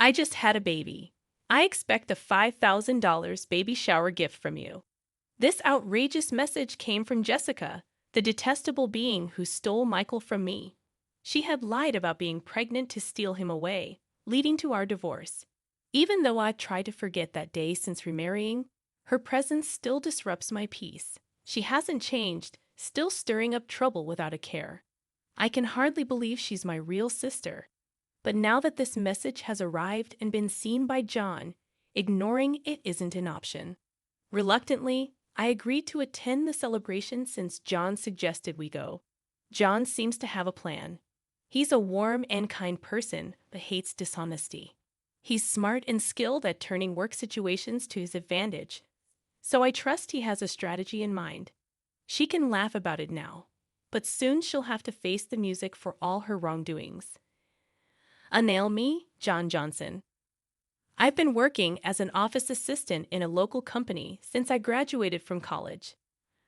I just had a baby. I expect a $5,000 baby shower gift from you. This outrageous message came from Jessica, the detestable being who stole Michael from me. She had lied about being pregnant to steal him away, leading to our divorce. Even though I've tried to forget that day since remarrying, her presence still disrupts my peace. She hasn't changed, still stirring up trouble without a care. I can hardly believe she's my real sister. But now that this message has arrived and been seen by John, ignoring it isn't an option. Reluctantly, I agreed to attend the celebration since John suggested we go. John seems to have a plan. He's a warm and kind person, but hates dishonesty. He's smart and skilled at turning work situations to his advantage, so I trust he has a strategy in mind. She can laugh about it now, but soon she'll have to face the music for all her wrongdoings. Me, John Johnson. I've been working as an office assistant in a local company since I graduated from college.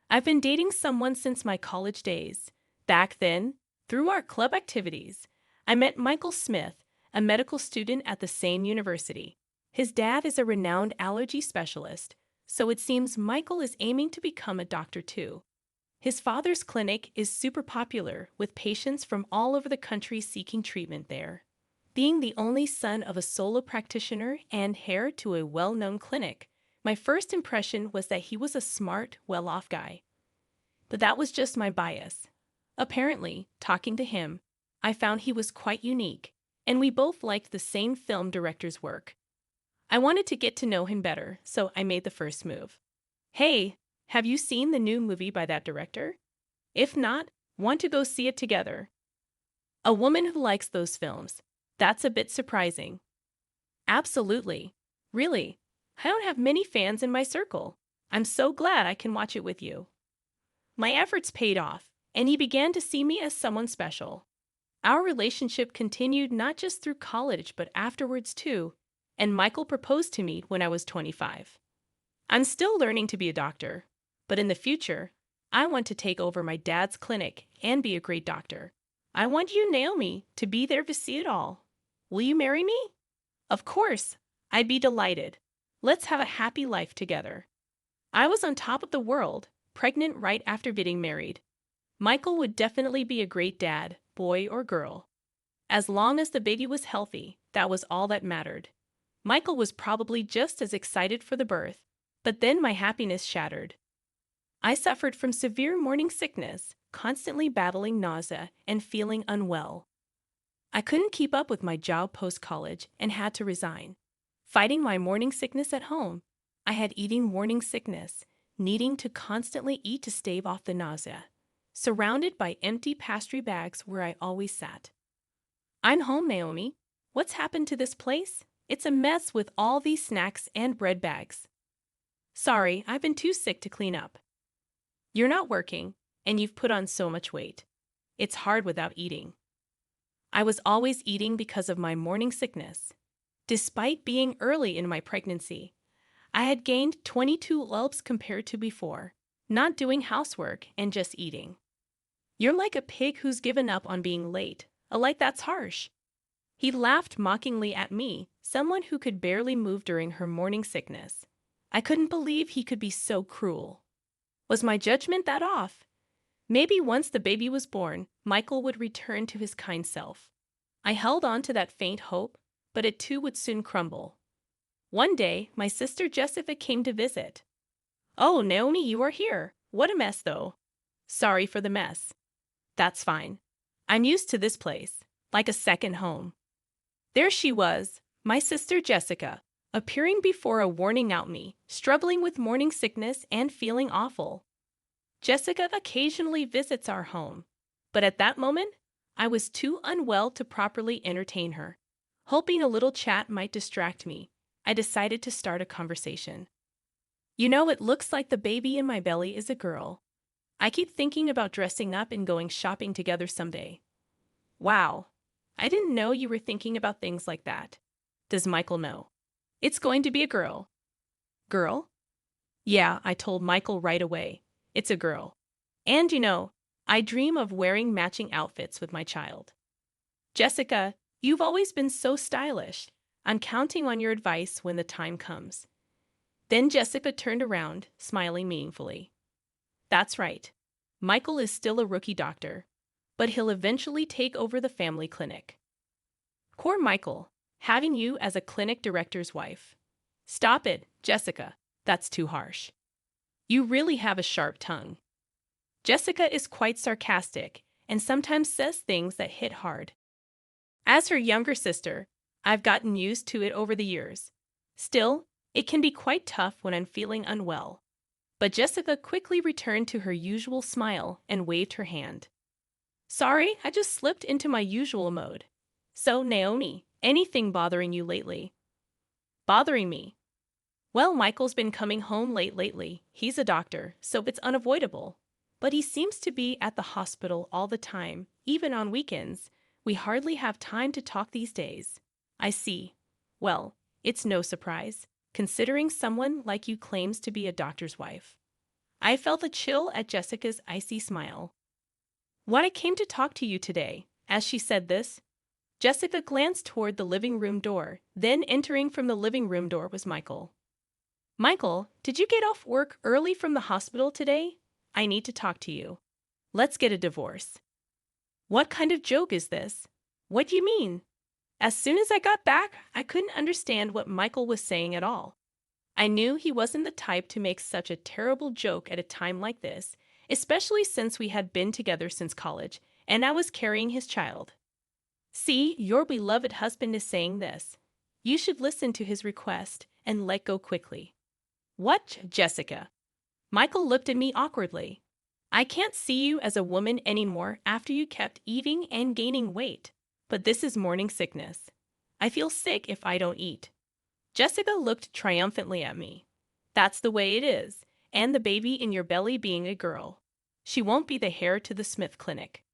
I've been dating someone since my college days. Back then, through our club activities, I met Michael Smith, a medical student at the same university. His dad is a renowned allergy specialist, so it seems Michael is aiming to become a doctor too. His father's clinic is super popular, with patients from all over the country seeking treatment there. Being the only son of a solo practitioner and heir to a well-known clinic, my first impression was that he was a smart, well-off guy. But that was just my bias. Apparently, talking to him, I found he was quite unique, and we both liked the same film director's work. I wanted to get to know him better, so I made the first move. Hey, have you seen the new movie by that director? If not, want to go see it together? A woman who likes those films. That's a bit surprising. Absolutely. Really, I don't have many fans in my circle. I'm so glad I can watch it with you. My efforts paid off, and he began to see me as someone special. Our relationship continued not just through college but afterwards too, and Michael proposed to me when I was 25. I'm still learning to be a doctor, but in the future, I want to take over my dad's clinic and be a great doctor. I want you, Naomi, to be there to see it all. Will you marry me? Of course, I'd be delighted. Let's have a happy life together. I was on top of the world, pregnant right after getting married. Michael would definitely be a great dad, boy or girl. As long as the baby was healthy, that was all that mattered. Michael was probably just as excited for the birth, but then my happiness shattered. I suffered from severe morning sickness, constantly battling nausea and feeling unwell. I couldn't keep up with my job post-college and had to resign. Fighting my morning sickness at home, I had eating morning sickness, needing to constantly eat to stave off the nausea, surrounded by empty pastry bags where I always sat. I'm home, Naomi. What's happened to this place? It's a mess with all these snacks and bread bags. Sorry, I've been too sick to clean up. You're not working, and you've put on so much weight. It's hard without eating. I was always eating because of my morning sickness. Despite being early in my pregnancy, I had gained 22 lumps compared to before, not doing housework and just eating. You're like a pig who's given up on being late. That's harsh. He laughed mockingly at me, someone who could barely move during her morning sickness. I couldn't believe he could be so cruel. Was my judgment that off? Maybe once the baby was born, Michael would return to his kind self. I held on to that faint hope, but it too would soon crumble. One day, my sister Jessica came to visit. Oh, Naomi, you are here. What a mess, though. Sorry for the mess. That's fine. I'm used to this place, like a second home. There she was, my sister Jessica, appearing before a warning out me, struggling with morning sickness and feeling awful. Jessica occasionally visits our home, but at that moment, I was too unwell to properly entertain her. Hoping a little chat might distract me, I decided to start a conversation. You know, it looks like the baby in my belly is a girl. I keep thinking about dressing up and going shopping together someday. Wow, I didn't know you were thinking about things like that. Does Michael know? It's going to be a girl. Girl? Yeah, I told Michael right away. It's a girl. And you know, I dream of wearing matching outfits with my child. Jessica, you've always been so stylish. I'm counting on your advice when the time comes." Then Jessica turned around, smiling meaningfully. "That's right. Michael is still a rookie doctor, but he'll eventually take over the family clinic." Poor Michael, having you as a clinic director's wife. "Stop it, Jessica. That's too harsh. You really have a sharp tongue." Jessica is quite sarcastic and sometimes says things that hit hard. As her younger sister, I've gotten used to it over the years. Still, it can be quite tough when I'm feeling unwell. But Jessica quickly returned to her usual smile and waved her hand. "Sorry, I just slipped into my usual mode. So, Naomi, anything bothering you lately?" "Bothering me? Well, Michael's been coming home late lately. He's a doctor, so it's unavoidable. But he seems to be at the hospital all the time, even on weekends. We hardly have time to talk these days." "I see. Well, it's no surprise, considering someone like you claims to be a doctor's wife." I felt a chill at Jessica's icy smile. "What I came to talk to you today." As she said this, Jessica glanced toward the living room door. Then entering from the living room door was Michael. "Michael, did you get off work early from the hospital today? I need to talk to you. Let's get a divorce." "What kind of joke is this? What do you mean?" As soon as I got back, I couldn't understand what Michael was saying at all. I knew he wasn't the type to make such a terrible joke at a time like this, especially since we had been together since college, and I was carrying his child. "See, your beloved husband is saying this. You should listen to his request and let go quickly." "What, Jessica?" Michael looked at me awkwardly. "I can't see you as a woman anymore after you kept eating and gaining weight. But this is morning sickness. I feel sick if I don't eat." Jessica looked triumphantly at me. "That's the way it is, and the baby in your belly being a girl. She won't be the heir to the Smith Clinic.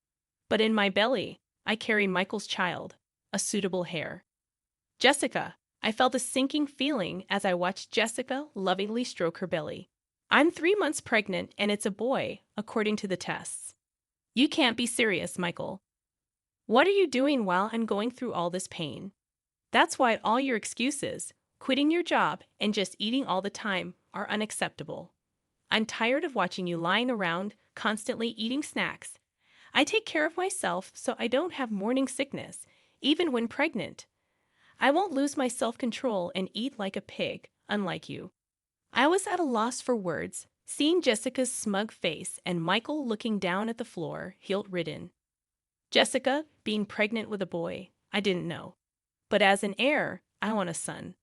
But in my belly, I carry Michael's child, a suitable heir." "Jessica," I felt a sinking feeling as I watched Jessica lovingly stroke her belly. "I'm 3 months pregnant, and it's a boy, according to the tests." "You can't be serious, Michael. What are you doing while I'm going through all this pain? That's why all your excuses, quitting your job and just eating all the time, are unacceptable. I'm tired of watching you lying around, constantly eating snacks. I take care of myself so I don't have morning sickness, even when pregnant. I won't lose my self-control and eat like a pig, unlike you." I was at a loss for words, seeing Jessica's smug face and Michael looking down at the floor, guilt-ridden. Jessica, being pregnant with a boy, I didn't know. But as an heir, I want a son.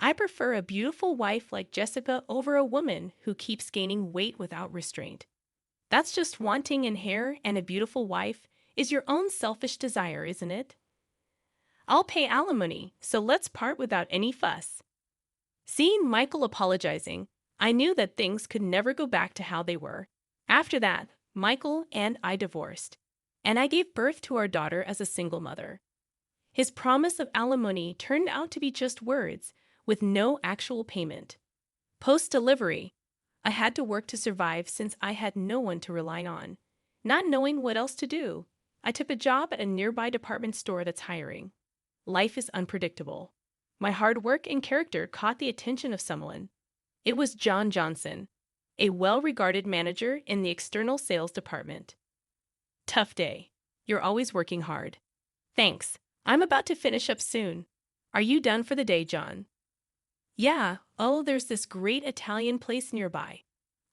I prefer a beautiful wife like Jessica over a woman who keeps gaining weight without restraint. That's just wanting an heir and a beautiful wife is your own selfish desire, isn't it? I'll pay alimony, so let's part without any fuss." Seeing Michael apologizing, I knew that things could never go back to how they were. After that, Michael and I divorced, and I gave birth to our daughter as a single mother. His promise of alimony turned out to be just words, with no actual payment. Post-delivery, I had to work to survive since I had no one to rely on. Not knowing what else to do, I took a job at a nearby department store that's hiring. Life is unpredictable. My hard work and character caught the attention of someone. It was John Johnson, a well-regarded manager in the external sales department. "Tough day. You're always working hard." "Thanks. I'm about to finish up soon." "Are you done for the day, John?" "Yeah. Oh, there's this great Italian place nearby.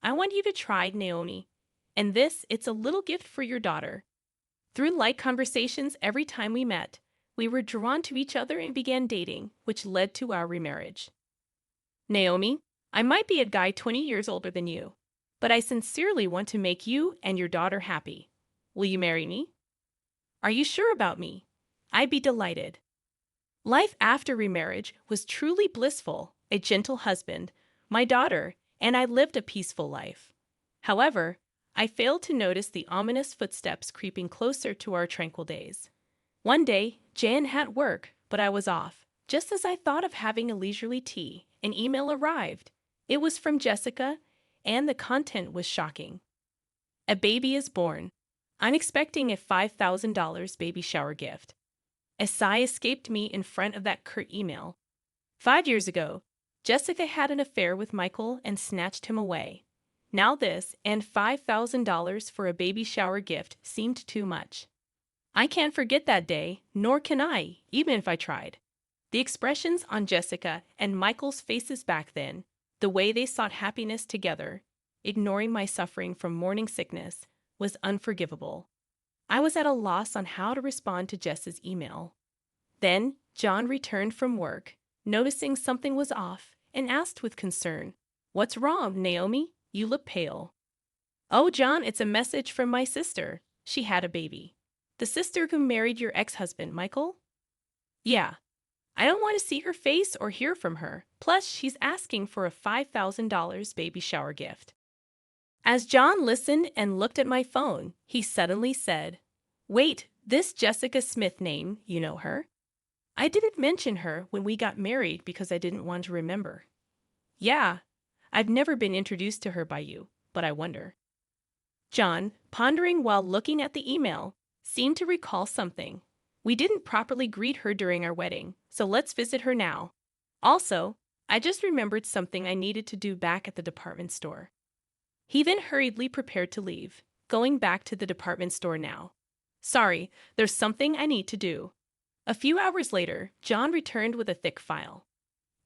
I want you to try, Naomi. And it's a little gift for your daughter." Through light conversations every time we met, we were drawn to each other and began dating, which led to our remarriage. "Naomi, I might be a guy 20 years older than you, but I sincerely want to make you and your daughter happy. Will you marry me?" "Are you sure about me?" "I'd be delighted." Life after remarriage was truly blissful, a gentle husband, my daughter, and I lived a peaceful life. However, I failed to notice the ominous footsteps creeping closer to our tranquil days. One day, Jan had work, but I was off. Just as I thought of having a leisurely tea, an email arrived. It was from Jessica, and the content was shocking. "A baby is born. I'm expecting a $5,000 baby shower gift." A sigh escaped me in front of that curt email. 5 years ago, Jessica had an affair with Michael and snatched him away. Now this, and $5,000 for a baby shower gift, seemed too much. I can't forget that day, nor can I, even if I tried. The expressions on Jessica and Michael's faces back then, the way they sought happiness together, ignoring my suffering from morning sickness, was unforgivable. I was at a loss on how to respond to Jess's email. Then, John returned from work, noticing something was off, and asked with concern, "What's wrong, Naomi? You look pale." "Oh, John, it's a message from my sister. She had a baby." "The sister who married your ex-husband, Michael?" "Yeah. I don't want to see her face or hear from her. Plus, she's asking for a $5,000 baby shower gift." As John listened and looked at my phone, he suddenly said, "Wait, this Jessica Smith name, you know her?" "I didn't mention her when we got married because I didn't want to remember." "Yeah, I've never been introduced to her by you, but I wonder." John, pondering while looking at the email, seemed to recall something. "We didn't properly greet her during our wedding, so let's visit her now. Also, I just remembered something I needed to do back at the department store." He then hurriedly prepared to leave, going back to the department store now. "Sorry, there's something I need to do." A few hours later, John returned with a thick file.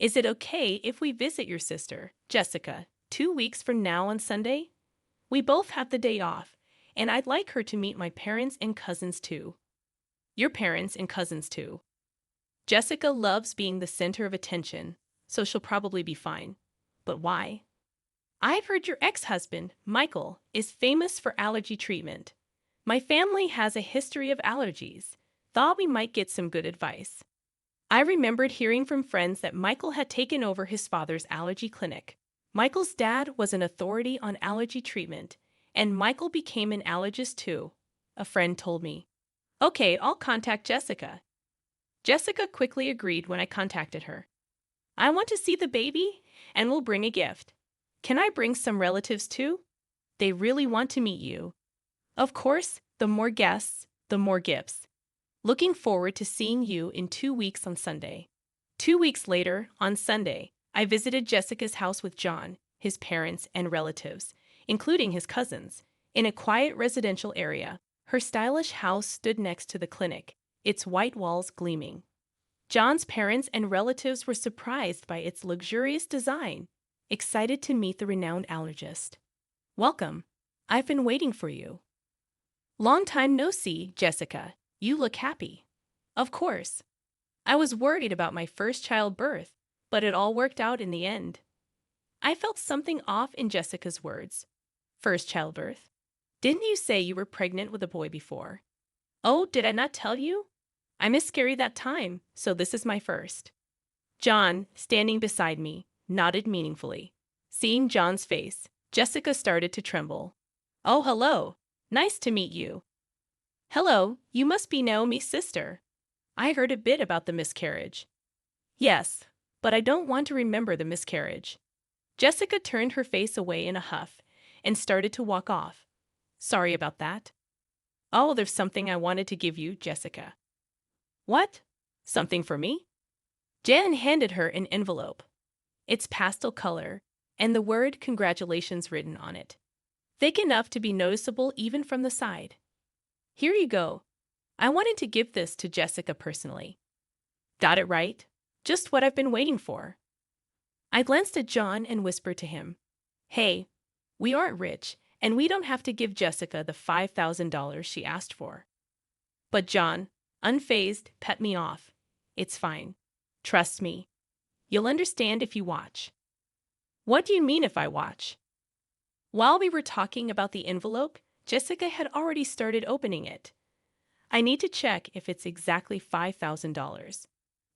"Is it okay if we visit your sister, Jessica, 2 weeks from now on Sunday? We both have the day off, and I'd like her to meet my parents and cousins too." "Your parents and cousins too." "Jessica loves being the center of attention, so she'll probably be fine." "But why?" "I've heard your ex-husband, Michael, is famous for allergy treatment. My family has a history of allergies. Thought we might get some good advice." I remembered hearing from friends that Michael had taken over his father's allergy clinic. Michael's dad was an authority on allergy treatment, and Michael became an allergist too, a friend told me. "Okay, I'll contact Jessica." Jessica quickly agreed when I contacted her. "I want to see the baby, and we'll bring a gift. Can I bring some relatives too? They really want to meet you." "Of course, the more guests, the more gifts. Looking forward to seeing you in 2 weeks on Sunday." 2 weeks later, on Sunday, I visited Jessica's house with John, his parents, and relatives, including his cousins, in a quiet residential area. Her stylish house stood next to the clinic, its white walls gleaming. John's parents and relatives were surprised by its luxurious design, excited to meet the renowned allergist. "Welcome. I've been waiting for you." "Long time no see, Jessica. You look happy." "Of course. I was worried about my first childbirth, but it all worked out in the end." I felt something off in Jessica's words. "First childbirth? Didn't you say you were pregnant with a boy before?" "Oh, did I not tell you? I miscarried that time, so this is my first." John, standing beside me, nodded meaningfully. Seeing John's face, Jessica started to tremble. "Oh, hello. Nice to meet you." "Hello, you must be Naomi's sister. I heard a bit about the miscarriage." "Yes, but I don't want to remember the miscarriage." Jessica turned her face away in a huff and started to walk off. "Sorry about that." "Oh, there's something I wanted to give you, Jessica." "What? Something for me?" Jan handed her an envelope. It's pastel color, and the word "Congratulations" written on it. Thick enough to be noticeable even from the side. "Here you go. I wanted to give this to Jessica personally." "Got it right. Just what I've been waiting for." I glanced at John and whispered to him, "Hey, we aren't rich, and we don't have to give Jessica the $5,000 she asked for." But John, unfazed, pet me off. "It's fine. Trust me. You'll understand if you watch." "What do you mean if I watch?" While we were talking about the envelope, Jessica had already started opening it. "I need to check if it's exactly $5,000.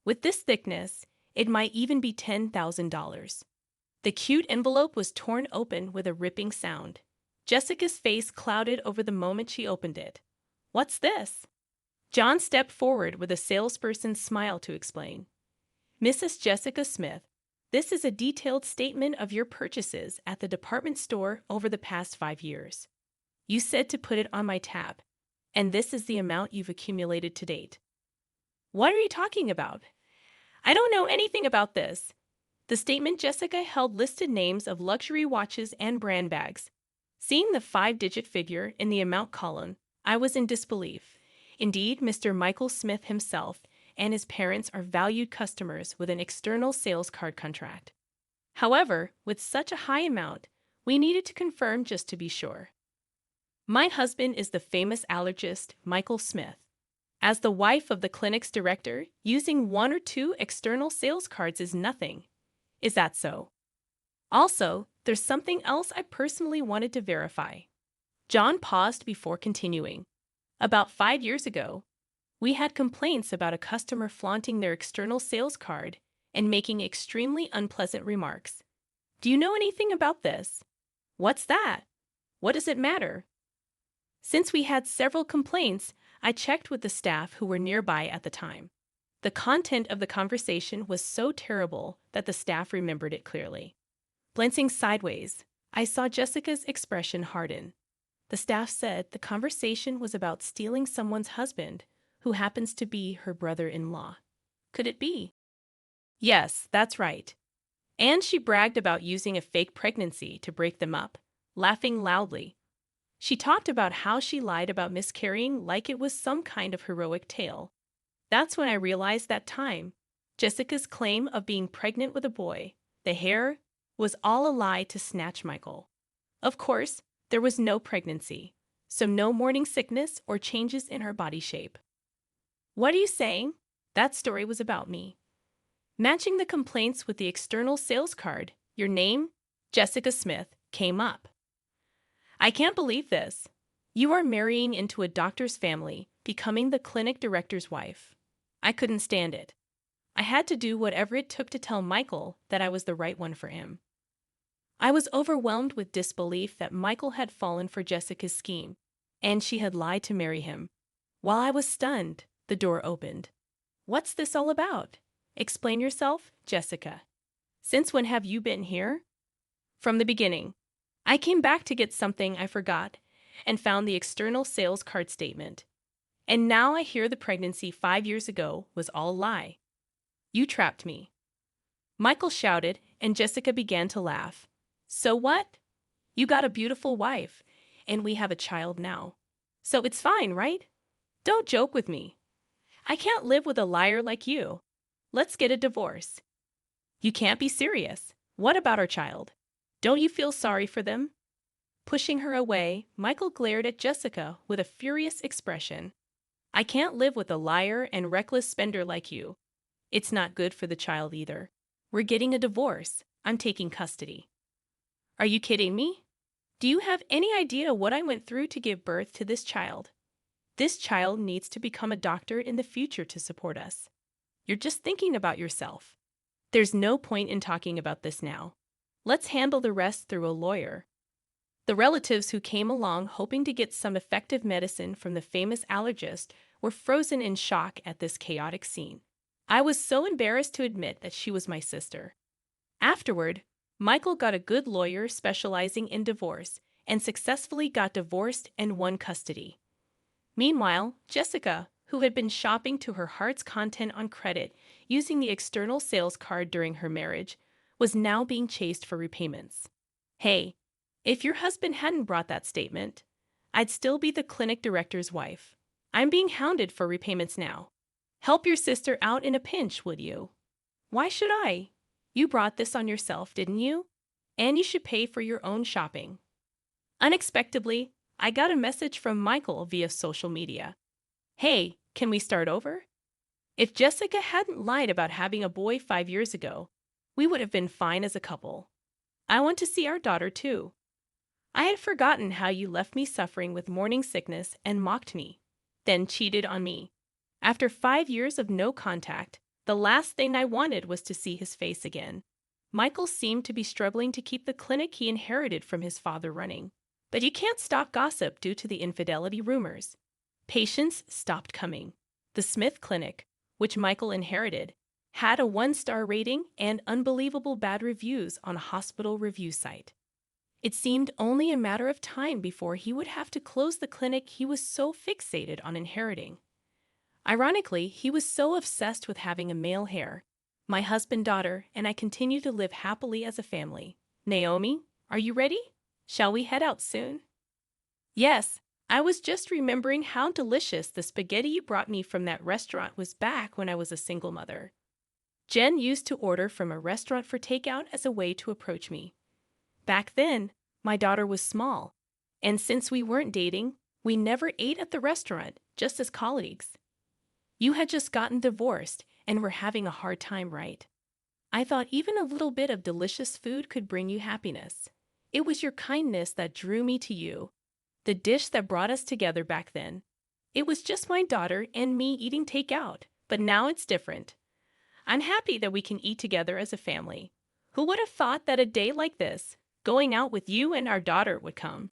With this thickness, it might even be $10,000. The cute envelope was torn open with a ripping sound. Jessica's face clouded over the moment she opened it. "What's this?" John stepped forward with a salesperson's smile to explain. "Mrs. Jessica Smith, this is a detailed statement of your purchases at the department store over the past 5 years. You said to put it on my tab, and this is the amount you've accumulated to date." What are you talking about? I don't know anything about this. The statement Jessica held listed names of luxury watches and brand bags. Seeing the five-digit figure in the amount column, I was in disbelief. Indeed, Mr. Michael Smith himself and his parents are valued customers with an external sales card contract. However, with such a high amount, we needed to confirm just to be sure. My husband is the famous allergist, Michael Smith. As the wife of the clinic's director, using one or two external sales cards is nothing. Is that so? Also, there's something else I personally wanted to verify. John paused before continuing. About 5 years ago, we had complaints about a customer flaunting their external sales card and making extremely unpleasant remarks. Do you know anything about this? What's that? What does it matter? Since we had several complaints, I checked with the staff who were nearby at the time. The content of the conversation was so terrible that the staff remembered it clearly. Glancing sideways, I saw Jessica's expression harden. The staff said the conversation was about stealing someone's husband, who happens to be her brother-in-law. Could it be? Yes, that's right. And she bragged about using a fake pregnancy to break them up, laughing loudly. She talked about how she lied about miscarrying like it was some kind of heroic tale. That's when I realized that time. Jessica's claim of being pregnant with a boy, the hair, was all a lie to snatch Michael. Of course, there was no pregnancy, so no morning sickness or changes in her body shape. What are you saying? That story was about me. Matching the complaints with the external sales card, your name, Jessica Smith, came up. I can't believe this. You are marrying into a doctor's family, becoming the clinic director's wife. I couldn't stand it. I had to do whatever it took to tell Michael that I was the right one for him. I was overwhelmed with disbelief that Michael had fallen for Jessica's scheme, and she had lied to marry him. While I was stunned, the door opened. What's this all about? Explain yourself, Jessica. Since when have you been here? From the beginning. I came back to get something I forgot and found the external sales card statement. And now I hear the pregnancy 5 years ago was all a lie. You trapped me. Michael shouted, and Jessica began to laugh. So what? You got a beautiful wife, and we have a child now. So it's fine, right? Don't joke with me. I can't live with a liar like you. Let's get a divorce. You can't be serious. What about our child? Don't you feel sorry for them? Pushing her away, Michael glared at Jessica with a furious expression. I can't live with a liar and reckless spender like you. It's not good for the child either. We're getting a divorce. I'm taking custody. Are you kidding me? Do you have any idea what I went through to give birth to this child? This child needs to become a doctor in the future to support us. You're just thinking about yourself. There's no point in talking about this now. Let's handle the rest through a lawyer. The relatives who came along hoping to get some effective medicine from the famous allergist were frozen in shock at this chaotic scene. I was so embarrassed to admit that she was my sister. Afterward, Michael got a good lawyer specializing in divorce and successfully got divorced and won custody. Meanwhile, Jessica, who had been shopping to her heart's content on credit using the external sales card during her marriage, was now being chased for repayments. Hey, if your husband hadn't brought that statement, I'd still be the clinic director's wife. I'm being hounded for repayments now. Help your sister out in a pinch, would you? Why should I? You brought this on yourself, didn't you? And you should pay for your own shopping. Unexpectedly, I got a message from Michael via social media. Hey, can we start over? If Jessica hadn't lied about having a boy 5 years ago, we would have been fine as a couple. I want to see our daughter too. I had forgotten how you left me suffering with morning sickness and mocked me, then cheated on me. After 5 years of no contact, the last thing I wanted was to see his face again. Michael seemed to be struggling to keep the clinic he inherited from his father running. But you can't stop gossip due to the infidelity rumors. Patients stopped coming. The Smith Clinic, which Michael inherited, had a 1-star rating and unbelievable bad reviews on a hospital review site. It seemed only a matter of time before he would have to close the clinic he was so fixated on inheriting. Ironically, he was so obsessed with having a male heir, my husband, daughter, and I continue to live happily as a family. Naomi, are you ready? Shall we head out soon? Yes, I was just remembering how delicious the spaghetti you brought me from that restaurant was back when I was a single mother. Jen used to order from a restaurant for takeout as a way to approach me. Back then, my daughter was small, and since we weren't dating, we never ate at the restaurant, just as colleagues. You had just gotten divorced and were having a hard time, right? I thought even a little bit of delicious food could bring you happiness. It was your kindness that drew me to you, the dish that brought us together back then. It was just my daughter and me eating takeout, but now it's different. I'm happy that we can eat together as a family. Who would have thought that a day like this, going out with you and our daughter, would come?